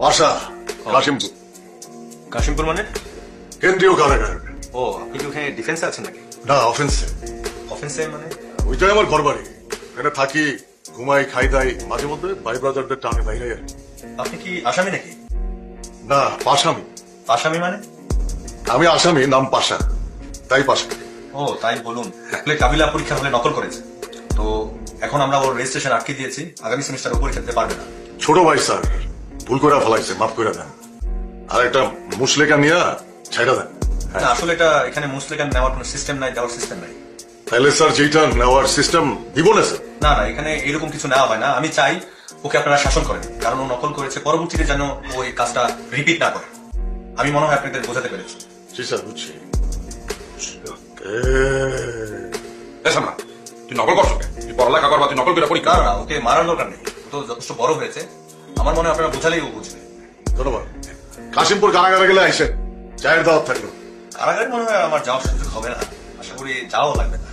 বাসা কাশিমপুর। কাশিমপুর মানে? কেন্দ্রীয় কারাগার। ও, আপনি কি ওখানে ডিফেন্সে আছেন নাকি? না, অফেন্সে। অফেন্সে মানে? ওইটাই আমার ঘর বাড়ি। এখানে থাকি, ঘুমাই, খাই দাই, মাঝে মধ্যে ভাই ব্রাদারদের টানে বাইরে আর কি। আপনি কি আসামি নাকি? না, পাশামি। আসামি মানে? আমি আসামি, নাম পাশা, তাই পাশা। ও তাই বলুন। আসলে কাবিলা পরীক্ষা হলে নকল করেছে, তো এখন আমরা ওর রেজিস্ট্রেশন আটকে দিয়েছি। আগামী সেমিস্টার ও পরীক্ষা দিতে পারবে না। ছোট ভাই স্যার, ভুল করে ফেলাইছে, মাফ করে দেন। আর একটা মুসলেকা নিয়ে ছাইড়া দেন। না, আসলে এটা এখানে মুসলিকান নেওয়ার কোনো সিস্টেম নাই, দেওয়ার সিস্টেম নাই। তাহলে স্যার যেটা নেওয়ার সিস্টেম দিব না স্যার। না না, এখানে এরকম কিছু নেওয়া হয় না। আমি চাই ওকে আপনারা শাসন করেন, কারণ ও নকল করেছে, পরবর্তীতে যেন ওই কাজটা রিপিট না করে। আমি মনে হয় আপনাদের বোঝাতে পেরেছি। জি স্যার, বুঝছি। না তুই নকল করছো কেন? তুই পড়ালেখা করবা, তুই নকল করে পরীক্ষা না না, ওকে মারার দরকার নেই, ও তো যথেষ্ট বড় হয়েছে। আমার মনে হয় আপনারা বোঝালেই ও বুঝবে। ধন্যবাদ। কাশিমপুর কারাগারে গেলে আইসেন, চায়ের দাওয়াত থাকলো। কারাগারে মনে হয় আমার যাওয়ার সুযোগ হবে না, আশা করি যাওয়াও লাগবে না।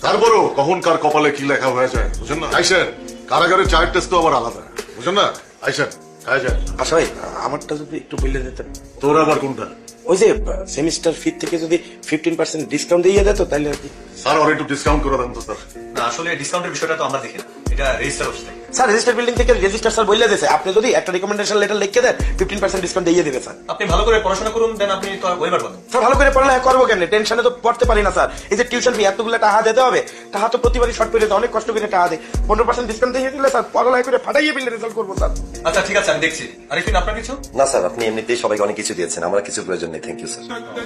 তারপরও কখন কার কপালে কি লেখা হয়ে যায় বুঝেন না। আইসেন, কারাগারের চায়ের টেস্ট তো আবার আলাদা, বুঝেন না। আইসেন, খাই যায়। আচ্ছা ভাই, আমারটা যদি একটু বলে দিতেন। তোর আবার কোনটা? ওই যে সেমিস্টার ফি থেকে যদি 15% ডিসকাউন্ট দিয়ে দেয় তো তাহলে আর কি। স্যার, ওর একটু ডিসকাউন্ট করে দেন তো স্যার। না, আসলে ডিসকাউন্টের বিষয়টা তো আমরা দেখি না, এটা রেজিস্টার অফিস থেকে। স্যার রেজিস্টার বিল্ডিং থেকে রেজিস্টার স্যার বলে দিয়েছে, আপনি যদি একটা রিকমেন্ডেশন লেটার লিখে দেন 15% ডিসকাউন্ট দিয়ে দিবে স্যার। আপনি ভালো করে পড়াশোনা করুন, দেন আপনি তো ওইবার পাবেন। স্যার ভালো করে পড়ালেখা করবো কেন? টেনশনে তো পড়তে পারি না স্যার। এই যে টিউশন ফি এতগুলো টাকা দিতে হবে, টাকা তো প্রতিবারই শর্ট পেরিয়ে অনেক কষ্ট করে টাকা দেয়। 15% ডিসকাউন্ট দিয়ে দিলে স্যার পড়ালেখা করে ফাটাইয়ে ফেললে রেজাল্ট করবো স্যার। আচ্ছা ঠিক আছে, আমি দেখছি। আরিফিন, আপনার কিছু? না স্যার, আপনি এমনিতেই সবাইকে অনেক কিছু দিয়েছেন, আমার কিছু প্রয়োজন নেই। Thank you sir.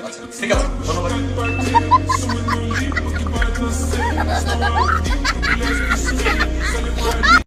আচ্ছা ঠিক আছে, ধন্যবাদ।